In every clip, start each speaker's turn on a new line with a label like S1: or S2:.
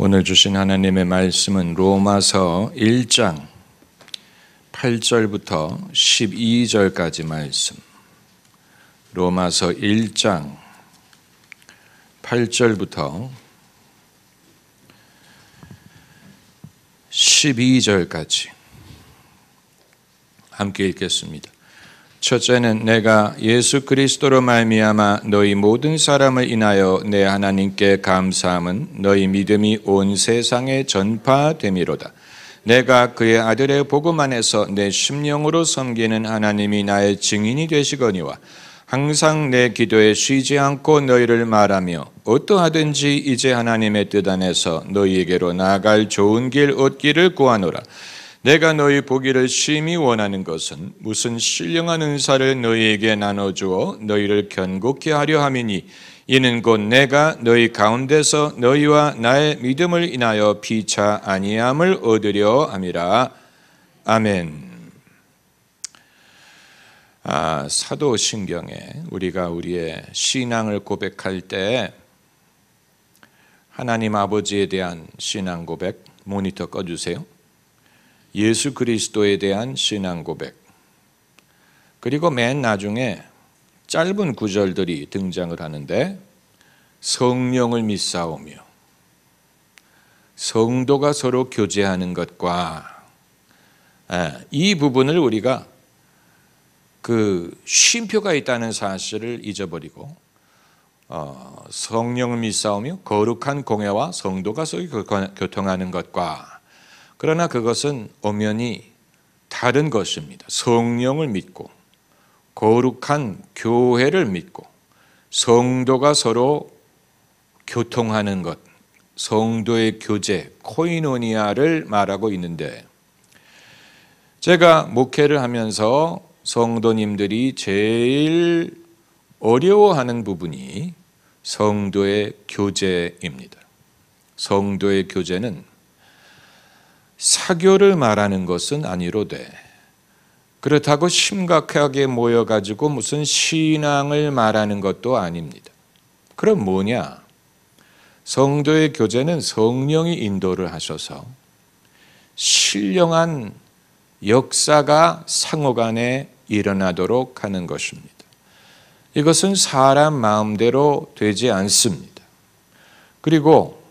S1: 오늘 주신 하나님의 말씀은 로마서 1장 8절부터 12절까지 말씀. 로마서 1장 8절부터 12절까지 함께 읽겠습니다. 첫째는 내가 예수 그리스도로 말미암아 너희 모든 사람을 인하여 내 하나님께 감사함은 너희 믿음이 온 세상에 전파됨이로다. 내가 그의 아들의 복음 안에서 내 심령으로 섬기는 하나님이 나의 증인이 되시거니와 항상 내 기도에 쉬지 않고 너희를 말하며 어떠하든지 이제 하나님의 뜻 안에서 너희에게로 나아갈 좋은 길 얻기를 구하노라. 내가 너희 보기를 심히 원하는 것은 무슨 신령한 은사를 너희에게 나눠주어 너희를 견고케 하려 함이니 이는 곧 내가 너희 가운데서 너희와 나의 믿음을 인하여 피차 아니함을 얻으려 함이라. 아멘. 사도신경에 우리가 우리의 신앙을 고백할 때 하나님 아버지에 대한 신앙 고백 모니터 꺼주세요. 예수 그리스도에 대한 신앙 고백, 그리고 맨 나중에 짧은 구절들이 등장을 하는데 성령을 믿사오며 성도가 서로 교제하는 것과 이 부분을 우리가 그 쉼표가 있다는 사실을 잊어버리고 성령을 믿사오며 거룩한 공회와 성도가 서로 교통하는 것과, 그러나 그것은 엄연히 다른 것입니다. 성령을 믿고 거룩한 교회를 믿고 성도가 서로 교통하는 것, 성도의 교제, 코이노니아를 말하고 있는데, 제가 목회를 하면서 성도님들이 제일 어려워하는 부분이 성도의 교제입니다. 성도의 교제는 사교를 말하는 것은 아니로되, 그렇다고 심각하게 모여가지고 무슨 신앙을 말하는 것도 아닙니다. 그럼 뭐냐? 성도의 교제는 성령이 인도를 하셔서 신령한 역사가 상호간에 일어나도록 하는 것입니다. 이것은 사람 마음대로 되지 않습니다. 그리고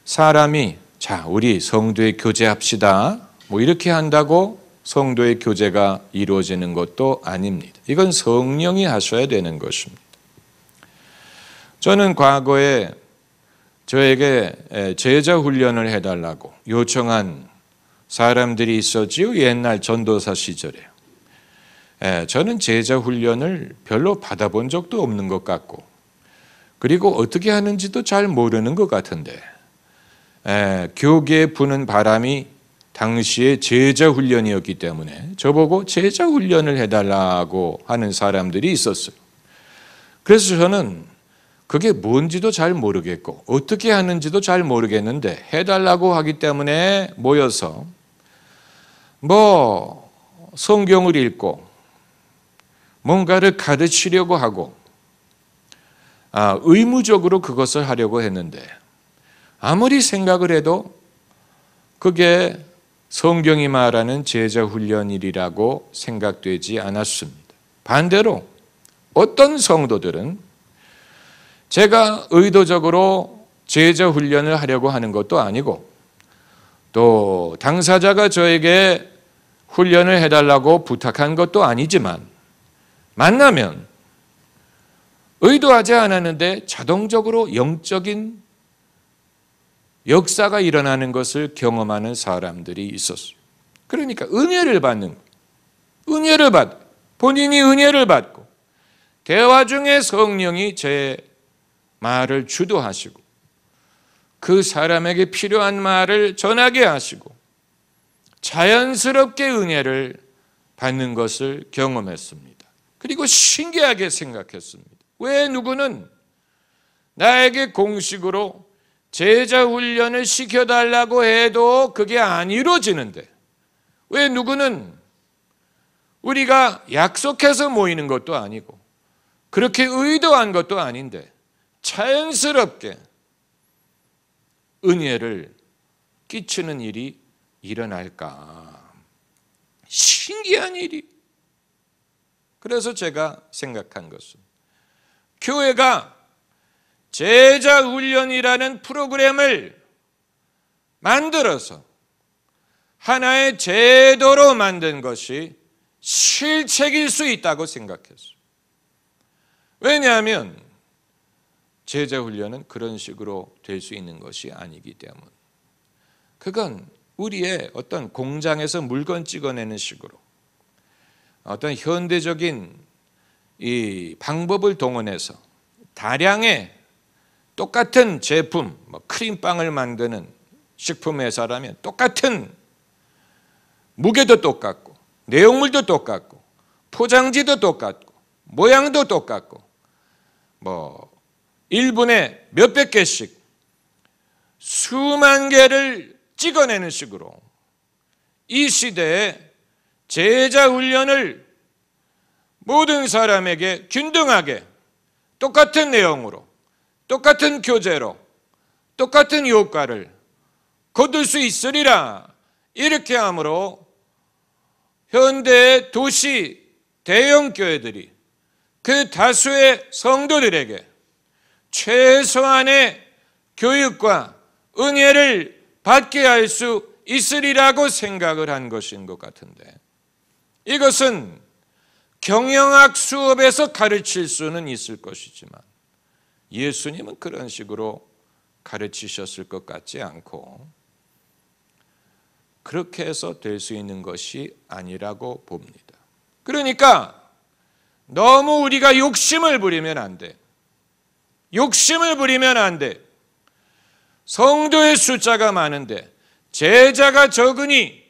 S1: 사람이 자, 우리 성도의 교제합시다, 뭐 이렇게 한다고 성도의 교제가 이루어지는 것도 아닙니다. 이건 성령이 하셔야 되는 것입니다. 저는 과거에 저에게 제자 훈련을 해달라고 요청한 사람들이 있었지요. 옛날 전도사 시절에. 저는 제자 훈련을 별로 받아본 적도 없는 것 같고, 그리고 어떻게 하는지도 잘 모르는 것 같은데, 교계에 부는 바람이 당시에 제자 훈련이었기 때문에 저보고 제자 훈련을 해달라고 하는 사람들이 있었어요. 그래서 저는 그게 뭔지도 잘 모르겠고 어떻게 하는지도 잘 모르겠는데 해달라고 하기 때문에 모여서 뭐 성경을 읽고 뭔가를 가르치려고 하고 의무적으로 그것을 하려고 했는데, 아무리 생각을 해도 그게 성경이 말하는 제자 훈련이라고 생각되지 않았습니다. 반대로 어떤 성도들은 제가 의도적으로 제자 훈련을 하려고 하는 것도 아니고, 또 당사자가 저에게 훈련을 해달라고 부탁한 것도 아니지만, 만나면 의도하지 않았는데 자동적으로 영적인 역사가 일어나는 것을 경험하는 사람들이 있었어요. 그러니까 은혜를 받는 거예요. 은혜를 받고, 본인이 은혜를 받고, 대화 중에 성령이 제 말을 주도하시고 그 사람에게 필요한 말을 전하게 하시고 자연스럽게 은혜를 받는 것을 경험했습니다. 그리고 신기하게 생각했습니다. 왜 누구는 나에게 공식으로 제자 훈련을 시켜달라고 해도 그게 안 이루어지는데, 왜 누구는 우리가 약속해서 모이는 것도 아니고 그렇게 의도한 것도 아닌데 자연스럽게 은혜를 끼치는 일이 일어날까? 신기한 일이. 그래서 제가 생각한 것은 교회가 제자 훈련이라는 프로그램을 만들어서 하나의 제도로 만든 것이 실책일 수 있다고 생각했어요. 왜냐하면 제자 훈련은 그런 식으로 될 수 있는 것이 아니기 때문에, 그건 우리의 어떤 공장에서 물건 찍어내는 식으로 어떤 현대적인 이 방법을 동원해서 다량의 똑같은 제품, 크림빵을 만드는 식품회사라면 똑같은 무게도 똑같고 내용물도 똑같고 포장지도 똑같고 모양도 똑같고 1분에 몇백 개씩 수만 개를 찍어내는 식으로 이 시대에 제자 훈련을 모든 사람에게 균등하게 똑같은 내용으로 똑같은 교재로 똑같은 효과를 거둘 수 있으리라, 이렇게 함으로 현대의 도시 대형 교회들이 그 다수의 성도들에게 최소한의 교육과 은혜를 받게 할 수 있으리라고 생각을 한 것인 것 같은데, 이것은 경영학 수업에서 가르칠 수는 있을 것이지만 예수님은 그런 식으로 가르치셨을 것 같지 않고 그렇게 해서 될 수 있는 것이 아니라고 봅니다. 그러니까 너무 우리가 욕심을 부리면 안 돼. 욕심을 부리면 안 돼. 성도의 숫자가 많은데 제자가 적으니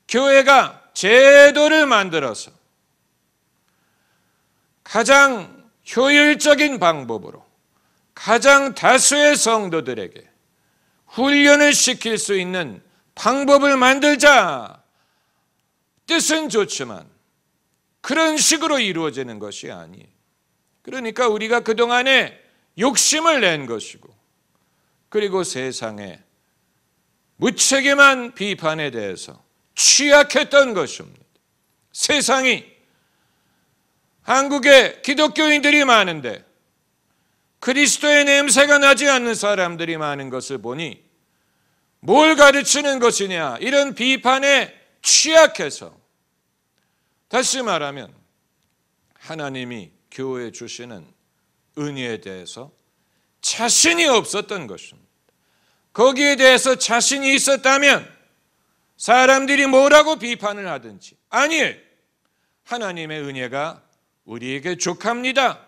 S1: 교회가 제도를 만들어서 가장 효율적인 방법으로 가장 다수의 성도들에게 훈련을 시킬 수 있는 방법을 만들자. 뜻은 좋지만 그런 식으로 이루어지는 것이 아니에요. 그러니까 우리가 그동안에 욕심을 낸 것이고, 그리고 세상의 무책임한 비판에 대해서 취약했던 것입니다. 세상이, 한국에 기독교인들이 많은데 그리스도의 냄새가 나지 않는 사람들이 많은 것을 보니 뭘 가르치는 것이냐, 이런 비판에 취약해서, 다시 말하면 하나님이 교회에 주시는 은혜에 대해서 자신이 없었던 것입니다. 거기에 대해서 자신이 있었다면 사람들이 뭐라고 비판을 하든지, 아니에요. 하나님의 은혜가 우리에게 족합니다.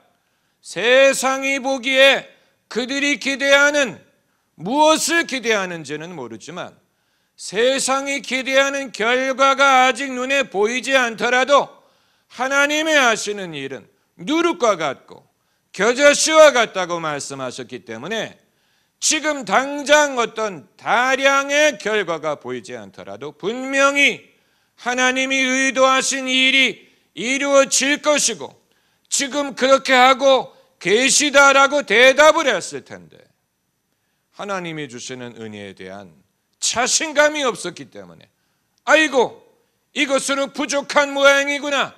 S1: 세상이 보기에 그들이 기대하는, 무엇을 기대하는지는 모르지만 세상이 기대하는 결과가 아직 눈에 보이지 않더라도 하나님의 하시는 일은 누룩과 같고 겨자씨와 같다고 말씀하셨기 때문에 지금 당장 어떤 다량의 결과가 보이지 않더라도 분명히 하나님이 의도하신 일이 이루어질 것이고 지금 그렇게 하고 계시다라고 대답을 했을 텐데, 하나님이 주시는 은혜에 대한 자신감이 없었기 때문에 아이고 이것으로 부족한 모양이구나,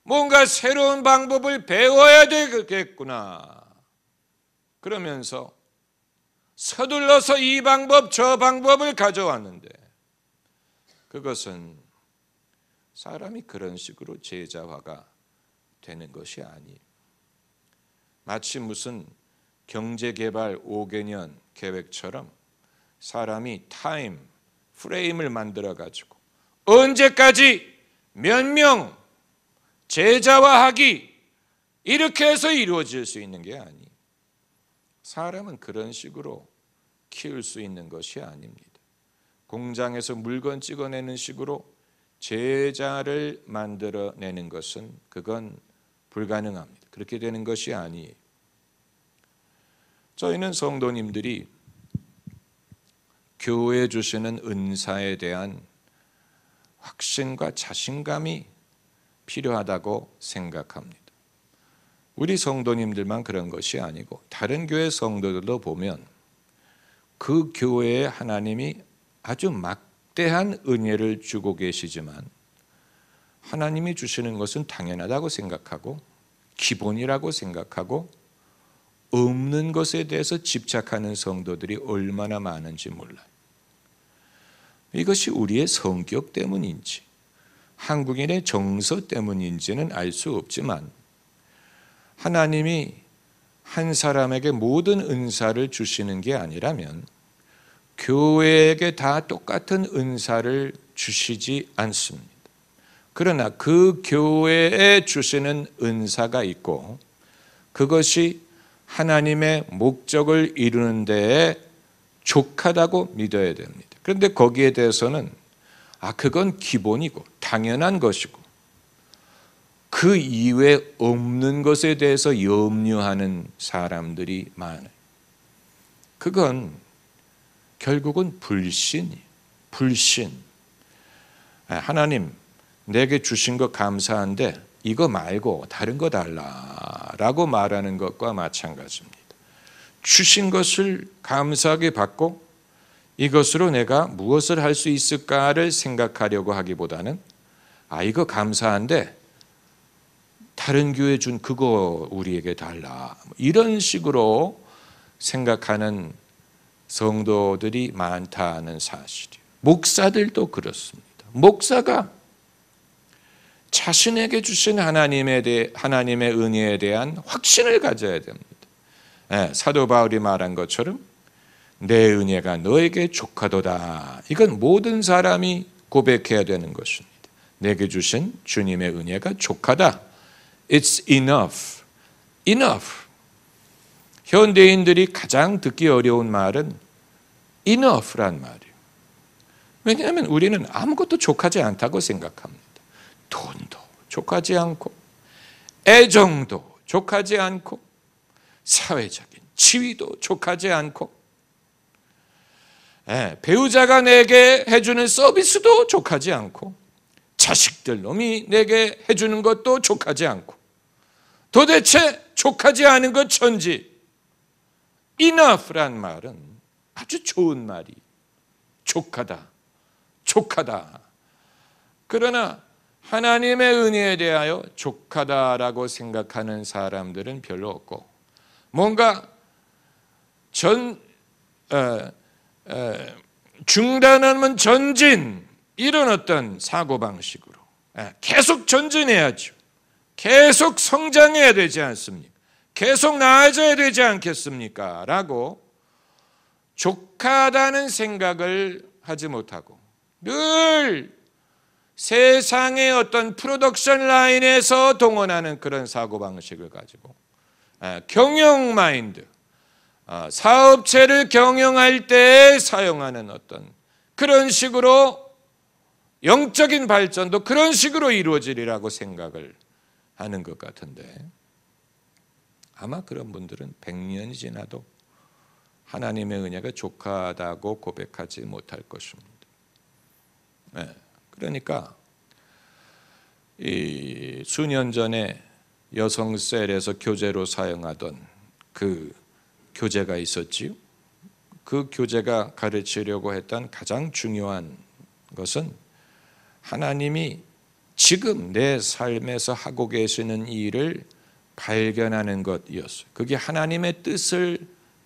S1: 뭔가 새로운 방법을 배워야 되겠구나, 그러면서 서둘러서 이 방법 저 방법을 가져왔는데, 그것은 사람이 그런 식으로 제자화가 되는 것이 아니에요. 마치 무슨 경제개발 5개년 계획처럼 사람이 타임 프레임을 만들어 가지고 언제까지 몇 명 제자화하기, 이렇게 해서 이루어질 수 있는 게 아니에요. 사람은 그런 식으로 키울 수 있는 것이 아닙니다. 공장에서 물건 찍어내는 식으로 제자를 만들어내는 것은 그건 불가능합니다. 그렇게 되는 것이 아니에요. 저희는 성도님들이 교회에 주시는 은사에 대한 확신과 자신감이 필요하다고 생각합니다. 우리 성도님들만 그런 것이 아니고 다른 교회 성도들도 보면 그 교회에 하나님이 아주 막대한 은혜를 주고 계시지만 하나님이 주시는 것은 당연하다고 생각하고 기본이라고 생각하고 없는 것에 대해서 집착하는 성도들이 얼마나 많은지 몰라요. 이것이 우리의 성격 때문인지 한국인의 정서 때문인지는 알 수 없지만 하나님이 한 사람에게 모든 은사를 주시는 게 아니라면 교회에게 다 똑같은 은사를 주시지 않습니다. 그러나 그 교회에 주시는 은사가 있고 그것이 하나님의 목적을 이루는 데에 족하다고 믿어야 됩니다. 그런데 거기에 대해서는 그건 기본이고 당연한 것이고 그 이외에 없는 것에 대해서 염려하는 사람들이 많아요. 그건 결국은 불신이에요. 불신. 하나님 내게 주신 거 감사한데 이거 말고 다른 거 달라라고 말하는 것과 마찬가지입니다. 주신 것을 감사하게 받고 이것으로 내가 무엇을 할 수 있을까를 생각하려고 하기보다는 이거 감사한데 다른 교회 준 그거 우리에게 달라 이런 식으로 생각하는 성도들이 많다는 사실이에요. 목사들도 그렇습니다. 목사가 자신에게 주신 하나님의 은혜에 대한 확신을 가져야 됩니다. 사도 바울이 말한 것처럼 내 은혜가 너에게 족하도다. 이건 모든 사람이 고백해야 되는 것입니다. 내게 주신 주님의 은혜가 족하다. It's enough. Enough. 현대인들이 가장 듣기 어려운 말은 enough란 말이에요. 왜냐하면 우리는 아무것도 족하지 않다고 생각합니다. 돈도 족하지 않고 애정도 족하지 않고 사회적인 지위도 족하지 않고 배우자가 내게 해주는 서비스도 족하지 않고 자식들 놈이 내게 해주는 것도 족하지 않고 도대체 족하지 않은 것 천지. enough란 말은 아주 좋은 말이 족하다. 족하다. 그러나 하나님의 은혜에 대하여 족하다라고 생각하는 사람들은 별로 없고 뭔가 중단하면 전진 이런 어떤 사고방식으로 계속 전진해야죠. 계속 성장해야 되지 않습니까? 계속 나아져야 되지 않겠습니까? 라고 족하다는 생각을 하지 못하고 늘 세상의 어떤 프로덕션 라인에서 동원하는 그런 사고방식을 가지고 경영 마인드, 사업체를 경영할 때 사용하는 어떤 그런 식으로 영적인 발전도 그런 식으로 이루어지리라고 생각을 하는 것 같은데 아마 그런 분들은 100년이 지나도 하나님의 은혜가 족하다고 고백하지 못할 것입니다. 그러니까 이 수년 전에 여성셀에서 교재로 사용하던 그 교재가 있었지요. 그 교재가 가르치려고 했던 가장 중요한 것은 하나님이 지금 내 삶에서 하고 계시는 일을 발견하는 것이었어요. 그게 하나님의 뜻을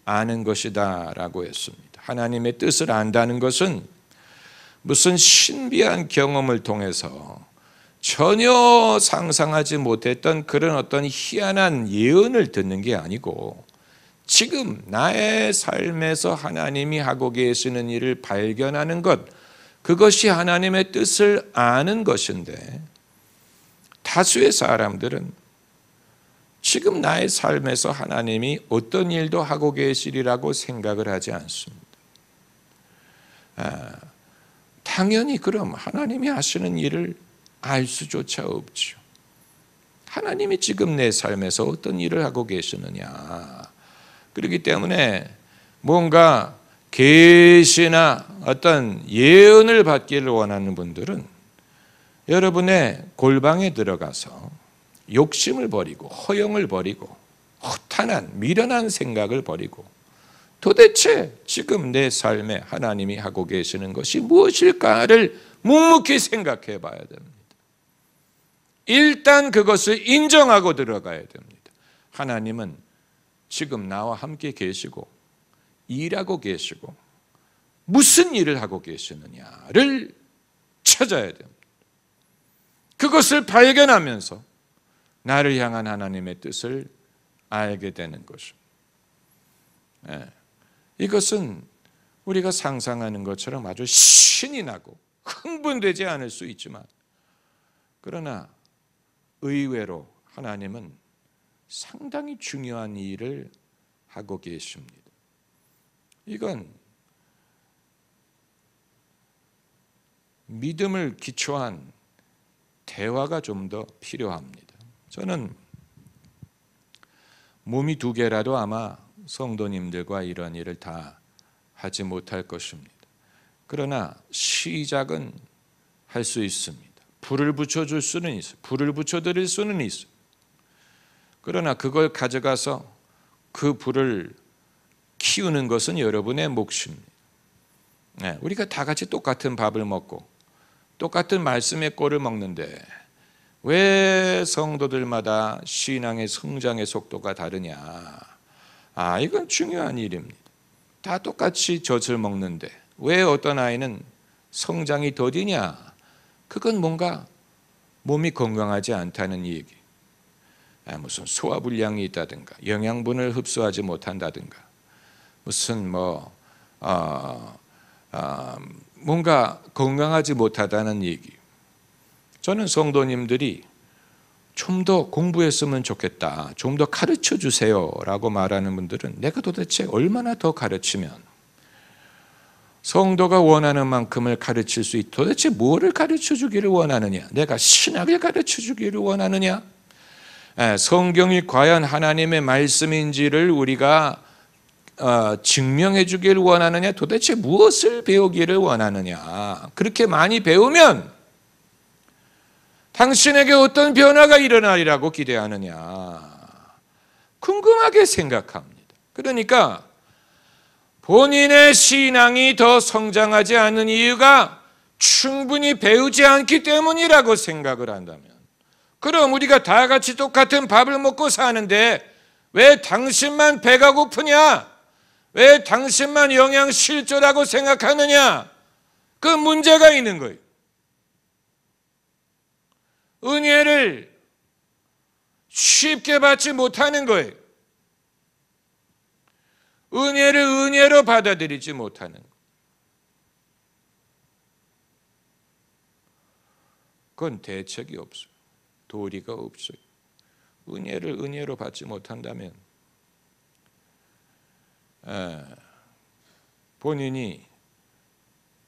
S1: 아는 것이다라고 했습니다. 하나님의 뜻을 안다는 것은 무슨 신비한 경험을 통해서 전혀 상상하지 못했던 그런 어떤 희한한 예언을 듣는 게 아니고 지금 나의 삶에서 하나님이 하고 계시는 일을 발견하는 것, 그것이 하나님의 뜻을 아는 것인데 다수의 사람들은 지금 나의 삶에서 하나님이 어떤 일도 하고 계시리라고 생각을 하지 않습니다. 당연히 그럼 하나님이 하시는 일을 알 수조차 없죠. 하나님이 지금 내 삶에서 어떤 일을 하고 계시느냐. 그렇기 때문에 뭔가 계시나 어떤 예언을 받기를 원하는 분들은 여러분의 골방에 들어가서 욕심을 버리고 허영을 버리고 허탄한 미련한 생각을 버리고 도대체 지금 내 삶에 하나님이 하고 계시는 것이 무엇일까를 묵묵히 생각해 봐야 됩니다. 일단 그것을 인정하고 들어가야 됩니다. 하나님은 지금 나와 함께 계시고 일하고 계시고 무슨 일을 하고 계시느냐를 찾아야 됩니다. 그것을 발견하면서 나를 향한 하나님의 뜻을 알게 되는 것입니다. 이것은 우리가 상상하는 것처럼 아주 신이 나고 흥분되지 않을 수 있지만, 그러나 의외로 하나님은 상당히 중요한 일을 하고 계십니다. 이건 믿음을 기초한 대화가 좀 더 필요합니다. 저는 몸이 두 개라도 아마 성도님들과 이런 일을 다 하지 못할 것입니다. 그러나 시작은 할 수 있습니다. 불을 붙여줄 수는 있어요. 불을 붙여드릴 수는 있어요. 그러나 그걸 가져가서 그 불을 키우는 것은 여러분의 몫입니다. 우리가 다 같이 똑같은 밥을 먹고 똑같은 말씀의 꼴을 먹는데 왜 성도들마다 신앙의 성장의 속도가 다르냐? 이건 중요한 일입니다. 다 똑같이 젖을 먹는데 왜 어떤 아이는 성장이 더디냐? 그건 뭔가 몸이 건강하지 않다는 얘기. 무슨 소화불량이 있다든가 영양분을 흡수하지 못한다든가 무슨 뭔가 건강하지 못하다는 얘기. 저는 성도님들이 좀 더 공부했으면 좋겠다, 좀 더 가르쳐 주세요 라고 말하는 분들은 내가 도대체 얼마나 더 가르치면 성도가 원하는 만큼을 가르칠 수 있도록 도대체 뭐를 가르쳐 주기를 원하느냐? 내가 신학을 가르쳐 주기를 원하느냐? 성경이 과연 하나님의 말씀인지를 우리가 증명해 주기를 원하느냐? 도대체 무엇을 배우기를 원하느냐? 그렇게 많이 배우면 당신에게 어떤 변화가 일어나리라고 기대하느냐? 궁금하게 생각합니다. 그러니까 본인의 신앙이 더 성장하지 않는 이유가 충분히 배우지 않기 때문이라고 생각을 한다면, 그럼 우리가 다 같이 똑같은 밥을 먹고 사는데 왜 당신만 배가 고프냐? 왜 당신만 영양실조라고 생각하느냐? 그 문제가 있는 거예요. 은혜를 쉽게 받지 못하는 거예요. 은혜를 은혜로 받아들이지 못하는 거예요. 그건 대책이 없어요. 도리가 없어요. 은혜를 은혜로 받지 못한다면 본인이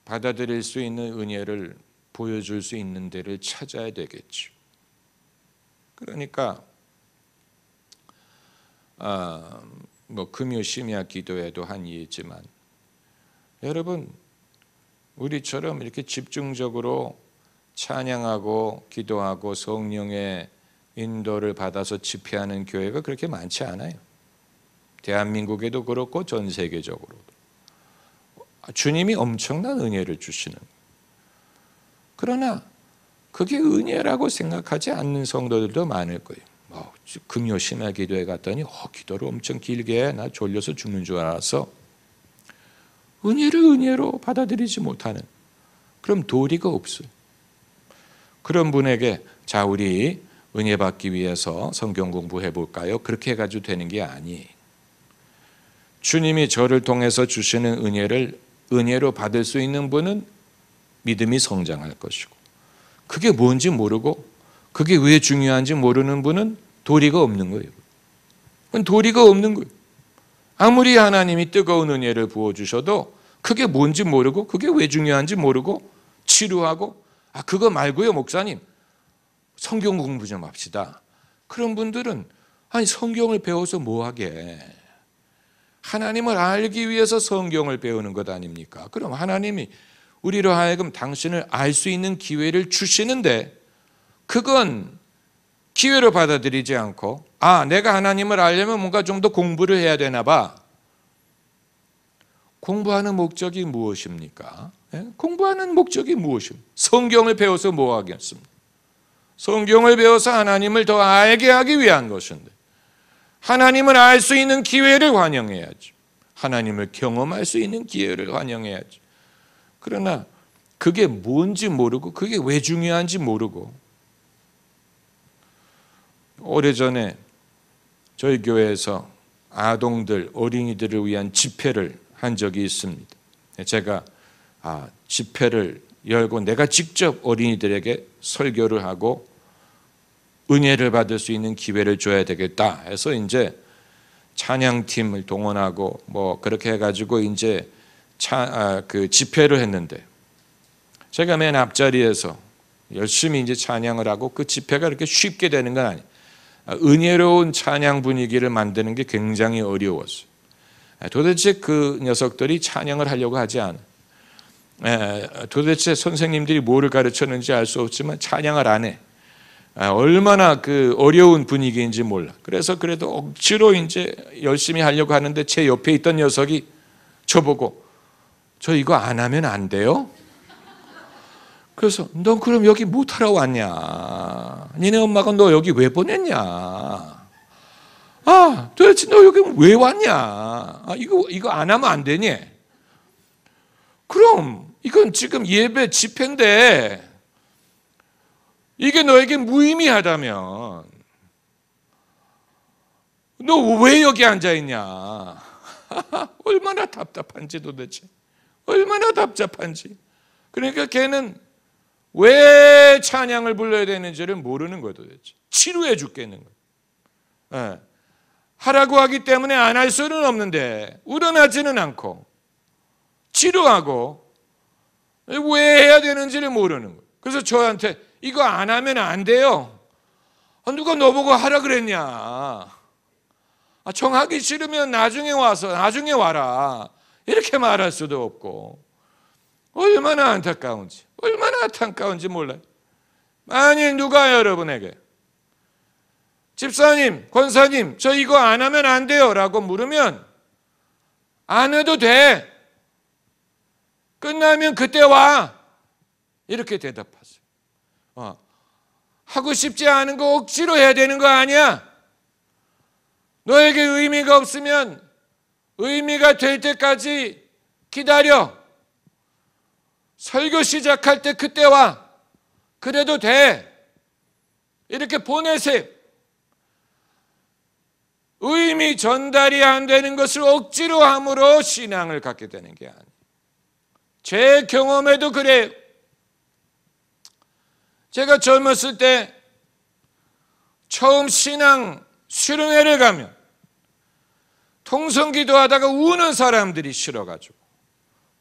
S1: 받아들일 수 있는 은혜를 보여줄 수 있는 데를 찾아야 되겠죠. 그러니까 금요 심야 기도에도 한 예지만, 여러분 우리처럼 이렇게 집중적으로 찬양하고 기도하고 성령의 인도를 받아서 집회하는 교회가 그렇게 많지 않아요. 대한민국에도 그렇고 전 세계적으로도. 주님이 엄청난 은혜를 주시는 거예요. 그러나 그게 은혜라고 생각하지 않는 성도들도 많을 거예요. 금요 심야 기도회 갔더니 기도를 엄청 길게 해. 나 졸려서 죽는 줄 알았어. 은혜를 은혜로 받아들이지 못하는, 그럼 도리가 없어요. 그런 분에게 자 우리 은혜 받기 위해서 성경 공부해 볼까요? 그렇게 해가지고 되는 게 아니에요. 주님이 저를 통해서 주시는 은혜를 은혜로 받을 수 있는 분은 믿음이 성장할 것이고, 그게 뭔지 모르고 그게 왜 중요한지 모르는 분은 도리가 없는 거예요. 그건 도리가 없는 거예요. 아무리 하나님이 뜨거운 은혜를 부어주셔도 그게 뭔지 모르고 그게 왜 중요한지 모르고 치루하고 그거 말고요 목사님 성경 공부 좀 합시다. 그런 분들은 성경을 배워서 뭐하게, 하나님을 알기 위해서 성경을 배우는 것 아닙니까? 그럼 하나님이 우리로 하여금 당신을 알 수 있는 기회를 주시는데 그건 기회로 받아들이지 않고 내가 하나님을 알려면 뭔가 좀 더 공부를 해야 되나 봐. 공부하는 목적이 무엇입니까? 공부하는 목적이 무엇입니까? 성경을 배워서 뭐 하겠습니까? 성경을 배워서 하나님을 더 알게 하기 위한 것인데, 하나님을 알 수 있는 기회를 환영해야죠. 하나님을 경험할 수 있는 기회를 환영해야죠. 그러나 그게 뭔지 모르고, 그게 왜 중요한지 모르고, 오래전에 저희 교회에서 아동들, 어린이들을 위한 집회를 한 적이 있습니다. 제가 집회를 열고 내가 직접 어린이들에게 설교를 하고 은혜를 받을 수 있는 기회를 줘야 되겠다 해서 이제 찬양팀을 동원하고 뭐 그렇게 해가지고 이제 그 집회를 했는데, 제가 맨 앞자리에서 열심히 이제 찬양을 하고, 그 집회가 그렇게 쉽게 되는 건 아니에요. 은혜로운 찬양 분위기를 만드는 게 굉장히 어려웠어요. 도대체 그 녀석들이 찬양을 하려고 하지 않아요. 도대체 선생님들이 뭐를 가르쳤는지 알 수 없지만 찬양을 안 해. 얼마나 그 어려운 분위기인지 몰라. 그래서 그래도 억지로 이제 열심히 하려고 하는데, 제 옆에 있던 녀석이 저보고, 저 이거 안 하면 안 돼요? 그래서 너 그럼 여기 못 하러 왔냐? 니네 엄마가 너 여기 왜 보냈냐? 도대체 너 여기 왜 왔냐? 이거 안 하면 안 되니? 그럼 이건 지금 예배 집회인데 이게 너에게 무의미하다면 너 왜 여기 앉아있냐? 얼마나 답답한지, 도대체 얼마나 답답한지. 그러니까 걔는 왜 찬양을 불러야 되는지를 모르는 거예요. 도대체 치루해 죽겠는 거예요. 하라고 하기 때문에 안 할 수는 없는데 우러나지는 않고 치루하고 왜 해야 되는지를 모르는 거예요. 그래서 저한테 이거 안 하면 안 돼요. 누가 너보고 하라 그랬냐? 정하기 싫으면 나중에 와라. 이렇게 말할 수도 없고, 얼마나 안타까운지 몰라요. 만일 누가 여러분에게 집사님, 권사님, 저 이거 안 하면 안 돼요 라고 물으면 안 해도 돼. 끝나면 그때 와. 이렇게 대답하세요. 하고 싶지 않은 거 억지로 해야 되는 거 아니야. 너에게 의미가 없으면 의미가 될 때까지 기다려. 설교 시작할 때 그때 와. 그래도 돼. 이렇게 보내세요. 의미 전달이 안 되는 것을 억지로 함으로 신앙을 갖게 되는 게 아니에요. 제 경험에도 그래요. 제가 젊었을 때 처음 신앙 수련회를 가면 통성기도 하다가 우는 사람들이 싫어가지고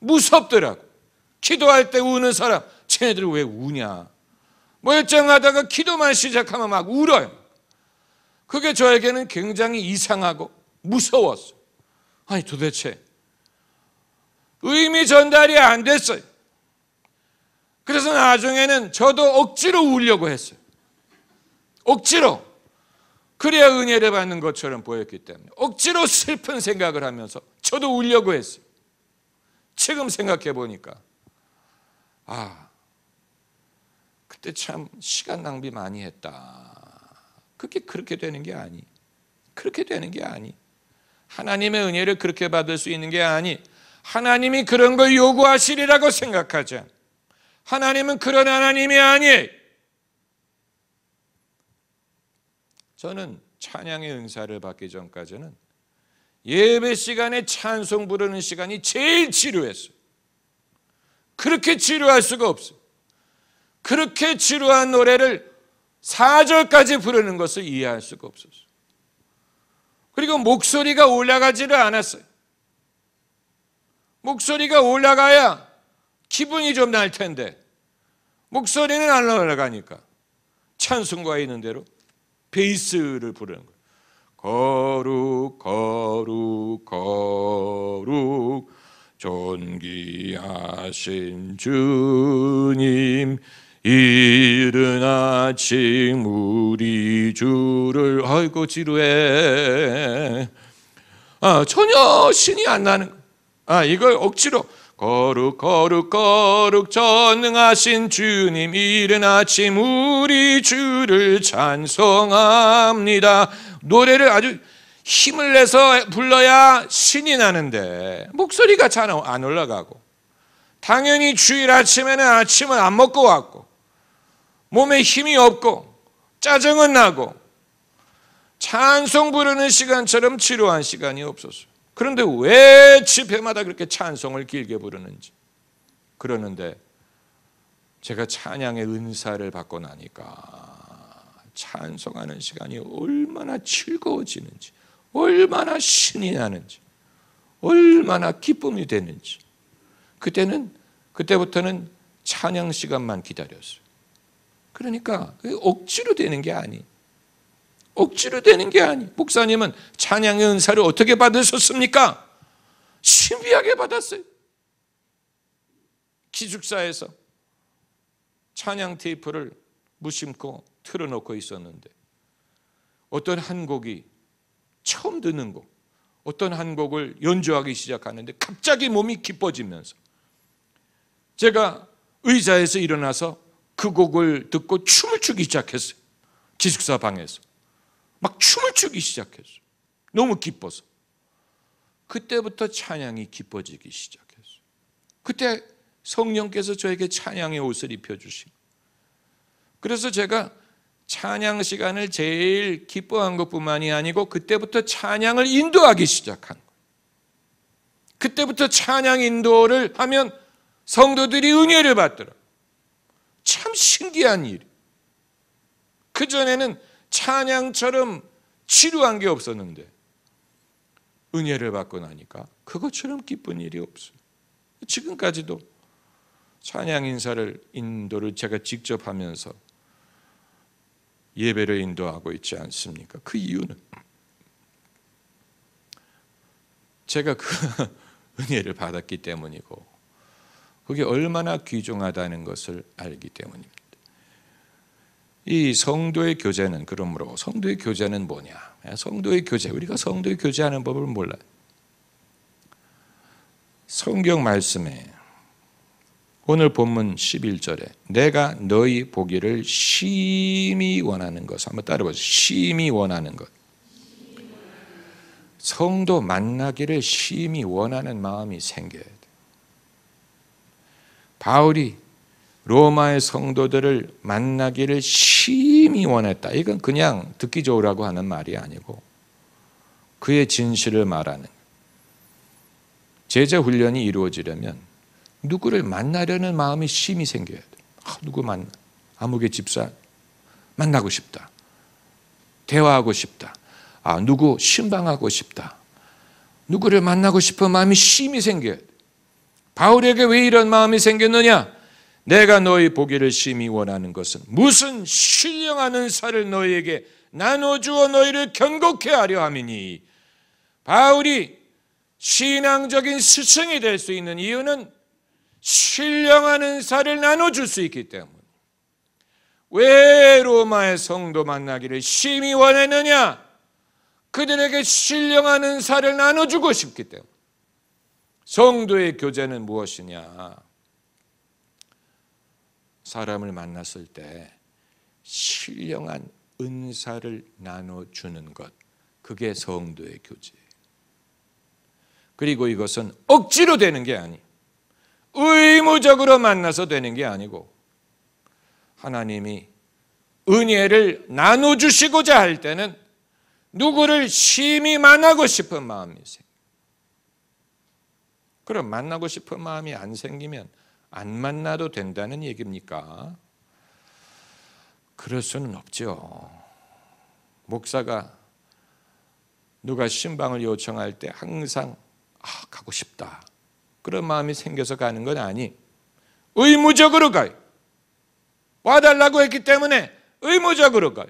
S1: 무섭더라고. 기도할 때 우는 사람, 쟤네들 왜 우냐? 멀쩡하다가 기도만 시작하면 막 울어요. 그게 저에게는 굉장히 이상하고 무서웠어요. 아니 도대체 의미 전달이 안 됐어요. 그래서 나중에는 저도 억지로 울려고 했어요. 억지로. 그래야 은혜를 받는 것처럼 보였기 때문에 억지로 슬픈 생각을 하면서 저도 울려고 했어요. 지금 생각해 보니까 그때 참 시간 낭비 많이 했다. 그게 그렇게 되는 게 아니. 그렇게 되는 게 아니. 하나님의 은혜를 그렇게 받을 수 있는 게 아니. 하나님이 그런 걸 요구하시리라고 생각하지 않아. 하나님은 그런 하나님이 아니에요. 저는 찬양의 은사를 받기 전까지는 예배 시간에 찬송 부르는 시간이 제일 지루했어요. 그렇게 지루할 수가 없어요. 그렇게 지루한 노래를 4절까지 부르는 것을 이해할 수가 없었어요. 그리고 목소리가 올라가지를 않았어요. 목소리가 올라가야 기분이 좀 날 텐데 목소리는 안 올라가니까 찬송가에 있는 대로 베이스를 부르는 거예요. 거룩 거룩 거룩 존귀하신 주님, 이른 아침 우리 주를. 아이고 지루해. 전혀 신이 안 나는 거예요. 이걸 억지로 거룩 거룩 거룩 전능하신 주님, 이른 아침 우리 주를 찬송합니다. 노래를 아주 힘을 내서 불러야 신이 나는데 목소리가 잘 안 올라가고, 당연히 주일 아침에는 아침을 안 먹고 왔고 몸에 힘이 없고 짜증은 나고 찬송 부르는 시간처럼 지루한 시간이 없었어요. 그런데 왜 집회마다 그렇게 찬송을 길게 부르는지. 그러는데 제가 찬양의 은사를 받고 나니까 찬송하는 시간이 얼마나 즐거워지는지, 얼마나 신이 나는지, 얼마나 기쁨이 되는지. 그때부터는 찬양 시간만 기다렸어요. 그러니까 억지로 되는 게 아니. 억지로 되는 게 아니. 목사님은 찬양의 은사를 어떻게 받으셨습니까? 신비하게 받았어요. 기숙사에서 찬양 테이프를 무심코 틀어놓고 있었는데 어떤 한 곡이 처음 듣는 곡, 어떤 한 곡을 연주하기 시작하는데 갑자기 몸이 기뻐지면서 제가 의자에서 일어나서 그 곡을 듣고 춤을 추기 시작했어요. 기숙사 방에서 막 춤을 추기 시작했어요. 너무 기뻐서. 그때부터 찬양이 기뻐지기 시작했어요. 그때 성령께서 저에게 찬양의 옷을 입혀주시고, 그래서 제가 찬양 시간을 제일 기뻐한 것뿐만이 아니고 그때부터 찬양을 인도하기 시작한 거예요. 그때부터 찬양 인도를 하면 성도들이 은혜를 받더라고요. 참 신기한 일. 그전에는 찬양처럼 지루한 게 없었는데 은혜를 받고 나니까 그것처럼 기쁜 일이 없어요. 지금까지도 찬양 인도를 제가 직접 하면서 예배를 인도하고 있지 않습니까? 그 이유는 제가 그 은혜를 받았기 때문이고 그게 얼마나 귀중하다는 것을 알기 때문입니다. 이 성도의 교제는, 그러므로 성도의 교제는 뭐냐? 성도의 교제, 우리가 성도의 교제하는 법을 몰라요. 성경 말씀에 오늘 본문 11절에 내가 너희 보기를 심히 원하는 것, 한번 따라보세요. 심히 원하는 것. 성도 만나기를 심히 원하는 마음이 생겨야 돼요. 바울이 로마의 성도들을 만나기를 심히 원했다. 이건 그냥 듣기 좋으라고 하는 말이 아니고 그의 진실을 말하는, 제자 훈련이 이루어지려면 누구를 만나려는 마음이 심히 생겨야 돼. 누구 만나? 아무개 집사 만나고 싶다. 대화하고 싶다. 누구 신방하고 싶다. 누구를 만나고 싶은 마음이 심히 생겨야 돼. 바울에게 왜 이런 마음이 생겼느냐? 내가 너희 보기를 심히 원하는 것은 무슨 신령한 은사를 너희에게 나눠주어 너희를 견고케 하려 함이니. 바울이 신앙적인 스승이 될 수 있는 이유는 신령한 은사를 나눠줄 수 있기 때문에. 왜 로마의 성도 만나기를 심히 원했느냐? 그들에게 신령한 은사를 나눠주고 싶기 때문에. 성도의 교제는 무엇이냐? 사람을 만났을 때 신령한 은사를 나눠주는 것, 그게 성도의 교제예요. 그리고 이것은 억지로 되는 게 아니, 의무적으로 만나서 되는 게 아니고 하나님이 은혜를 나눠주시고자 할 때는 누구를 심히 만나고 싶은 마음이 생겨요. 그럼 만나고 싶은 마음이 안 생기면 안 만나도 된다는 얘기입니까? 그럴 수는 없죠. 목사가 누가 신방을 요청할 때 항상 가고 싶다, 그런 마음이 생겨서 가는 건 아니, 의무적으로 가요. 와달라고 했기 때문에 의무적으로 가요.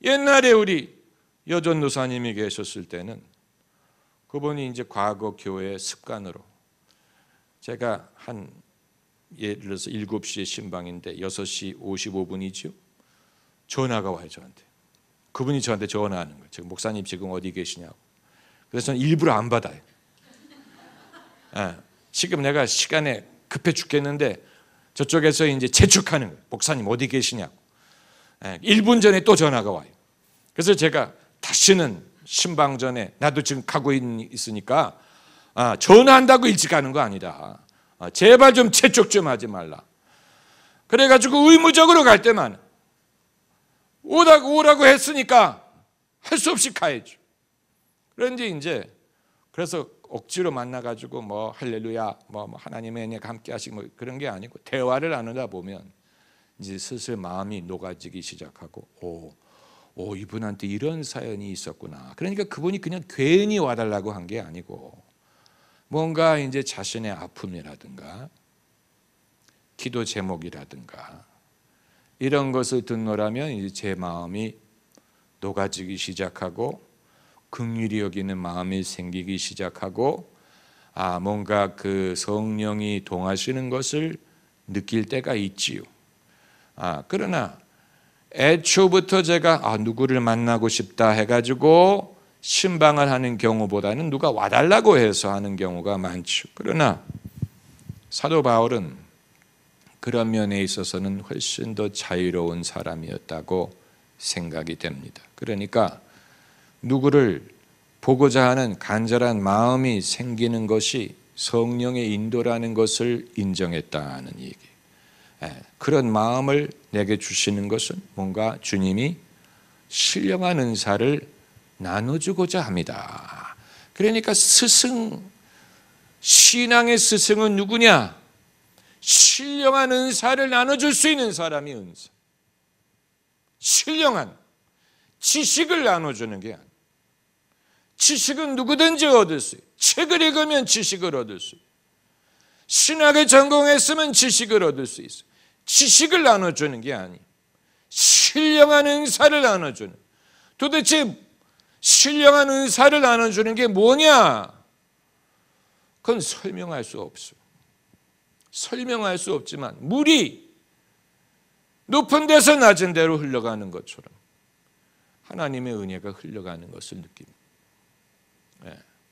S1: 옛날에 우리 여전도사님이 계셨을 때는 그분이 이제 과거 교회의 습관으로, 제가 예를 들어서 7시에 신방인데 6시 55분이죠. 전화가 와요, 저한테. 그분이 저한테 전화하는 거예요. 목사님 지금 어디 계시냐고. 그래서 저는 일부러 안 받아요. 지금 내가 시간에 급해 죽겠는데 저쪽에서 이제 재촉하는 거예요. 목사님 어디 계시냐고. 1분 전에 또 전화가 와요. 그래서 제가 다시는 신방전에 나도 지금 가고 있으니까 전화한다고 일찍 가는 거 아니다. 제발 좀 재촉 좀 하지 말라. 그래가지고 의무적으로 갈 때만 오라고 했으니까 할 수 없이 가야죠. 그런지 이제 그래서 억지로 만나가지고 뭐 할렐루야, 뭐 하나님의 은혜가 함께하시고 뭐 그런 게 아니고 대화를 나누다 보면 이제 슬슬 마음이 녹아지기 시작하고 이분한테 이런 사연이 있었구나. 그러니까 그분이 그냥 괜히 와달라고 한 게 아니고 뭔가 이제 자신의 아픔이라든가 기도 제목이라든가 이런 것을 듣노라면 이제 제 마음이 녹아지기 시작하고 긍휼히 여기는 마음이 생기기 시작하고 뭔가 그 성령이 동하시는 것을 느낄 때가 있지요. 그러나 애초부터 제가 누구를 만나고 싶다 해가지고 신방을 하는 경우보다는 누가 와달라고 해서 하는 경우가 많죠. 그러나 사도 바울은 그런 면에 있어서는 훨씬 더 자유로운 사람이었다고 생각이 됩니다. 그러니까 누구를 보고자 하는 간절한 마음이 생기는 것이 성령의 인도라는 것을 인정했다는 얘기. 그런 마음을 내게 주시는 것은 뭔가 주님이 신령한 은사를 나눠주고자 합니다. 그러니까 신앙의 스승은 누구냐? 신령한 은사를 나눠줄 수 있는 사람이 은사. 신령한 지식을 나눠주는 게 아니에요. 지식은 누구든지 얻을 수 있어요. 책을 읽으면 지식을 얻을 수 있어요. 신학을 전공했으면 지식을 얻을 수 있어요. 지식을 나눠주는 게 아니에요. 신령한 은사를 나눠주는. 도대체 신령한 은사를 나눠주는 게 뭐냐? 그건 설명할 수 없어요. 설명할 수 없지만 물이 높은 데서 낮은 데로 흘러가는 것처럼 하나님의 은혜가 흘러가는 것을 느낍니다.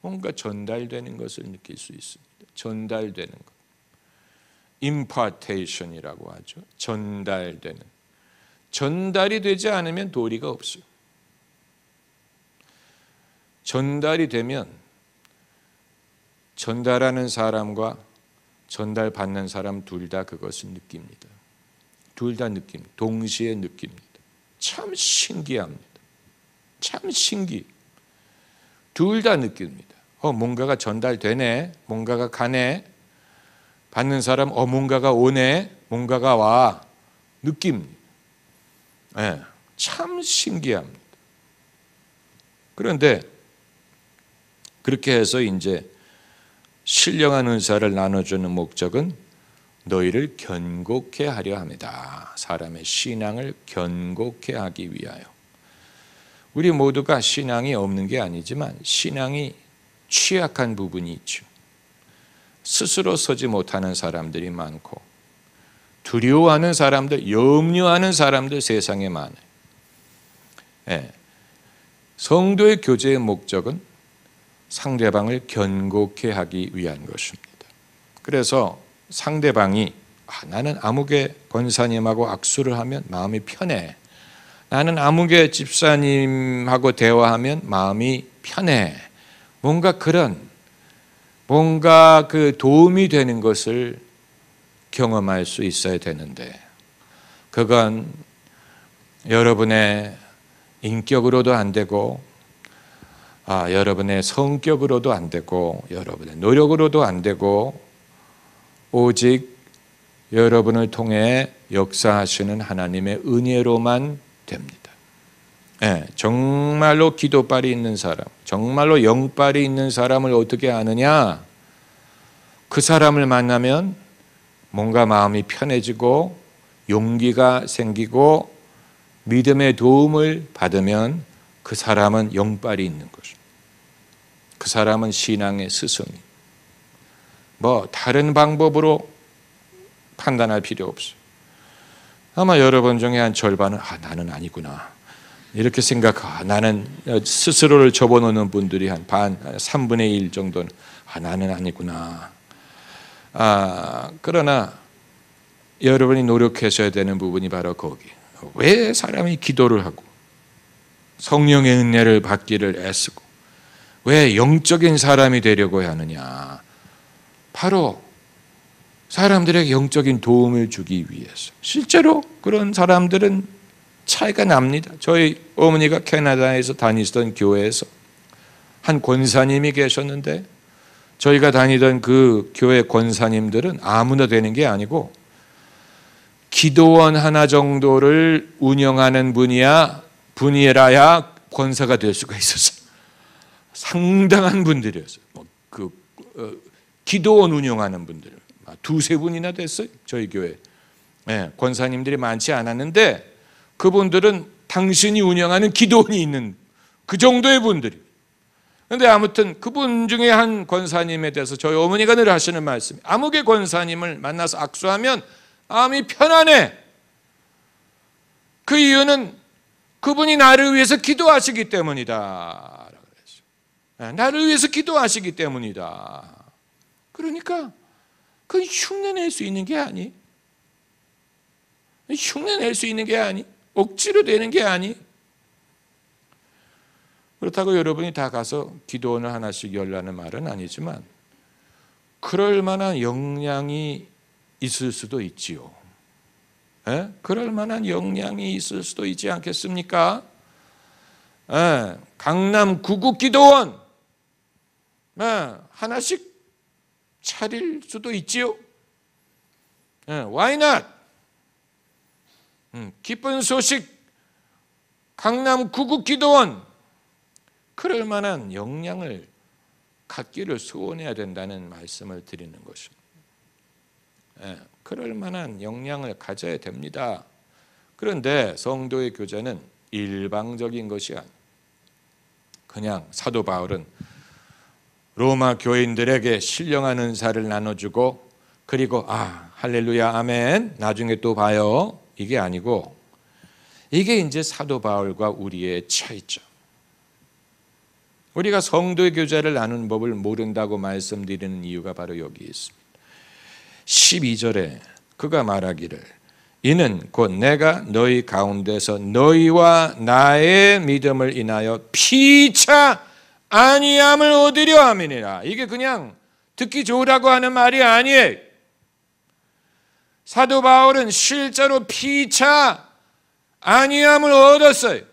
S1: 뭔가 전달되는 것을 느낄 수 있습니다. 전달되는 것. impartation이라고 하죠. 전달되는. 전달이 되지 않으면 도리가 없어요. 전달이 되면 전달하는 사람과 전달받는 사람 둘 다 그것을 느낍니다. 둘 다 느낍니다. 동시에 느낍니다. 참 신기합니다. 참 신기. 둘 다 느낍니다. 뭔가가 전달되네. 뭔가가 가네. 받는 사람 뭔가가 오네. 뭔가가 와. 느낍니다. 참 신기합니다. 그런데 그렇게 해서 이제 신령한 은사를 나눠주는 목적은 너희를 견고케 하려 합니다. 사람의 신앙을 견고케 하기 위하여. 우리 모두가 신앙이 없는 게 아니지만 신앙이 취약한 부분이 있죠. 스스로 서지 못하는 사람들이 많고 두려워하는 사람들, 염려하는 사람들 세상에 많아요. 성도의 교제의 목적은 상대방을 견고케 하기 위한 것입니다. 그래서 상대방이 나는 아무개 권사님하고 악수를 하면 마음이 편해. 나는 아무개 집사님하고 대화하면 마음이 편해. 뭔가 그 도움이 되는 것을 경험할 수 있어야 되는데 그건 여러분의 인격으로도 안 되고 여러분의 성격으로도 안 되고 여러분의 노력으로도 안 되고 오직 여러분을 통해 역사하시는 하나님의 은혜로만 됩니다. 정말로 기도발이 있는 사람, 정말로 영발이 있는 사람을 어떻게 아느냐? 그 사람을 만나면 뭔가 마음이 편해지고 용기가 생기고 믿음의 도움을 받으면 그 사람은 영발이 있는 것입니다. 그 사람은 신앙의 스승이. 다른 방법으로 판단할 필요 없어요. 아마 여러분 중에 한 절반은 나는 아니구나. 이렇게 나는 스스로를 접어놓는 분들이 한 3분의 1 정도는 나는 아니구나. 그러나 여러분이 노력하셔야 되는 부분이 바로 거기. 왜 사람이 기도를 하고 성령의 은혜를 받기를 애쓰고 왜 영적인 사람이 되려고 하느냐? 바로 사람들에게 영적인 도움을 주기 위해서. 실제로 그런 사람들은 차이가 납니다. 저희 어머니가 캐나다에서 다니시던 교회에서 한 권사님이 계셨는데 저희가 다니던 그 교회 권사님들은 아무나 되는 게 아니고 기도원 하나 정도를 운영하는 분이라야 권사가 될 수가 있었어요. 상당한 분들이었어요. 기도원 운영하는 분들 2-3분이나 됐어요. 저희 교회 권사님들이 많지 않았는데 그분들은 당신이 운영하는 기도원이 있는 그 정도의 분들이. 그런데 아무튼 그분 중에 한 권사님에 대해서 저희 어머니가 늘 하시는 말씀이 아무개 권사님을 만나서 악수하면 마음이 편안해. 그 이유는 그분이 나를 위해서 기도하시기 때문이다. 나를 위해서 기도하시기 때문이다. 그러니까 그건 흉내낼 수 있는 게 아니. 흉내낼 수 있는 게 아니. 억지로 되는 게 아니. 그렇다고 여러분이 다 가서 기도원을 하나씩 열라는 말은 아니지만 그럴 만한 역량이 있을 수도 있지요. 그럴 만한 역량이 있을 수도 있지 않겠습니까? 강남 구국 기도원 하나씩 차릴 수도 있지요. Why not? 기쁜 소식 강남 구국 기도원 그럴 만한 역량을 갖기를 소원해야 된다는 말씀을 드리는 것입니다. 그럴 만한 역량을 가져야 됩니다. 그런데 성도의 교제는 일방적인 것이 아니에요. 그냥 사도 바울은 로마 교인들에게 신령한 은사를 나눠주고 그리고 할렐루야 아멘 나중에 또 봐요 이게 아니고 이게 이제 사도 바울과 우리의 차이죠. 우리가 성도의 교제를 나누는 법을 모른다고 말씀드리는 이유가 바로 여기 있습니다. 12절에 그가 말하기를 이는 곧 내가 너희 가운데서 너희와 나의 믿음을 인하여 피차 아니함을 얻으려 함이니라. 이게 그냥 듣기 좋으라고 하는 말이 아니에요. 사도 바울은 실제로 피차 아니함을 얻었어요.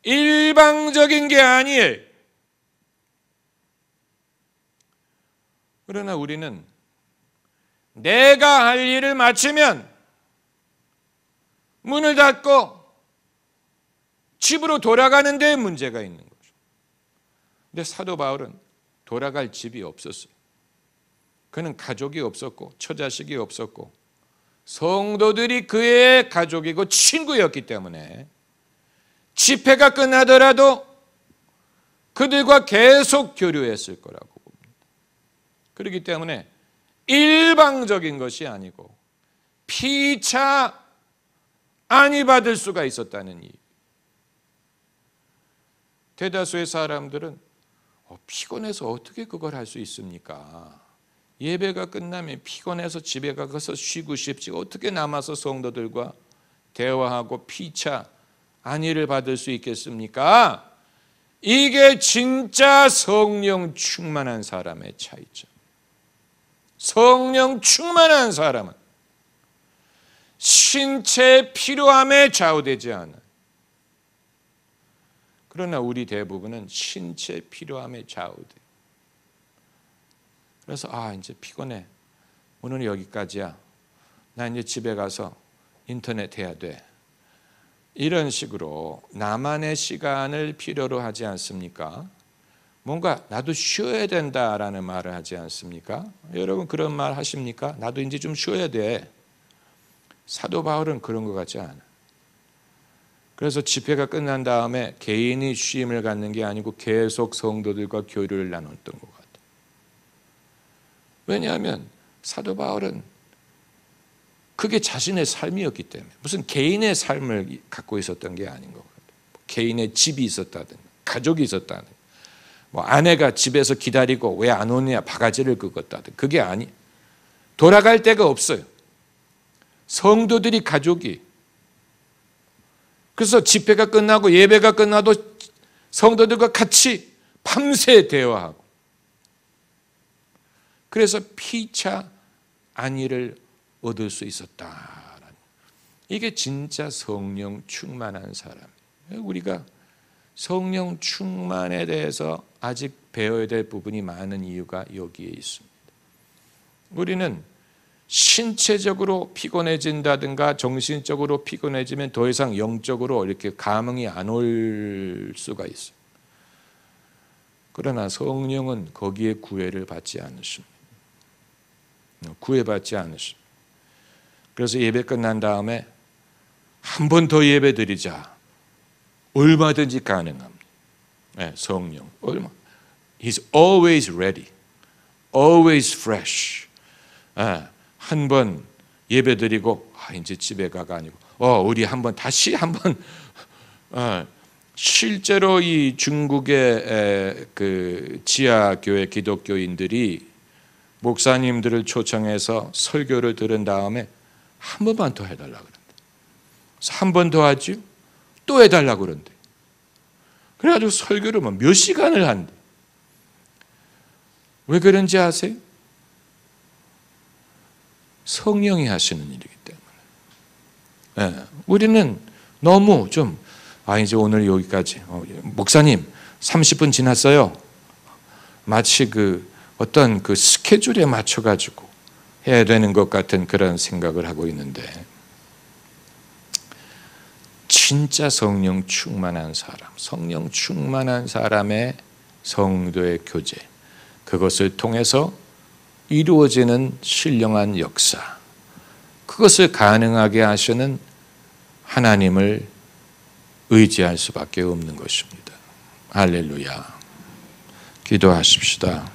S1: 일방적인 게 아니에요. 그러나 우리는 내가 할 일을 마치면 문을 닫고 집으로 돌아가는 데 문제가 있는 거죠. 근데 사도 바울은 돌아갈 집이 없었어요. 그는 가족이 없었고 처자식이 없었고 성도들이 그의 가족이고 친구였기 때문에 집회가 끝나더라도 그들과 계속 교류했을 거라고 봅니다. 그렇기 때문에 일방적인 것이 아니고 피차 안위 받을 수가 있었다는 이유. 대다수의 사람들은 피곤해서 어떻게 그걸 할 수 있습니까? 예배가 끝나면 피곤해서 집에 가서 쉬고 싶지 어떻게 남아서 성도들과 대화하고 피차 안위를 받을 수 있겠습니까? 이게 진짜 성령 충만한 사람의 차이죠. 성령 충만한 사람은 신체의 필요함에 좌우되지 않아요. 그러나 우리 대부분은 신체의 필요함에 좌우돼요. 그래서 이제 피곤해. 오늘은 여기까지야. 나 이제 집에 가서 인터넷 해야 돼. 이런 식으로 나만의 시간을 필요로 하지 않습니까? 뭔가 나도 쉬어야 된다라는 말을 하지 않습니까? 여러분 그런 말 하십니까? 나도 이제 좀 쉬어야 돼. 사도 바울은 그런 것 같지 않아. 그래서 집회가 끝난 다음에 개인이 쉼을 갖는 게 아니고 계속 성도들과 교류를 나눴던 것 같아요. 왜냐하면 사도 바울은 그게 자신의 삶이었기 때문에 무슨 개인의 삶을 갖고 있었던 게 아닌 거거든요. 개인의 집이 있었다든 가족이 있었다든 뭐 아내가 집에서 기다리고 왜 안 오느냐 바가지를 긁었다든 그게 아니. 돌아갈 데가 없어요. 성도들이 가족이. 그래서 집회가 끝나고 예배가 끝나도 성도들과 같이 밤새 대화하고 그래서 피차 안위를 얻을 수 있었다라는 이게 진짜 성령 충만한 사람이에요. 우리가 성령 충만에 대해서 아직 배워야 될 부분이 많은 이유가 여기에 있습니다. 우리는 신체적으로 피곤해진다든가 정신적으로 피곤해지면 더 이상 영적으로 이렇게 감흥이 안 올 수가 있어요. 그러나 성령은 거기에 구애를 받지 않으십니다. 구애받지 않으십니다. 그래서 예배 끝난 다음에 한 번 더 예배 드리자. 얼마든지 가능합니다. 네, 성령. He's always ready. Always fresh. 한 번 예배 드리고 이제 집에 가가 아니고 우리 다시 한번 실제로 이 중국의 그 지하교회 기독교인들이 목사님들을 초청해서 설교를 들은 다음에 한 번만 더 해달라고 그런대. 한 번 더 하지 또 해달라고 그런대. 그래가지고 설교를 몇 시간을 한대. 왜 그런지 아세요? 성령이 하시는 일이기 때문에. 우리는 너무 좀 이제 오늘 여기까지. 목사님 30분 지났어요. 마치 어떤 스케줄에 맞춰가지고 해야 되는 것 같은 그런 생각을 하고 있는데 진짜 성령 충만한 사람, 성령 충만한 사람의 성도의 교제 그것을 통해서 이루어지는 신령한 역사 그것을 가능하게 하시는 하나님을 의지할 수밖에 없는 것입니다. 할렐루야. 기도하십시다.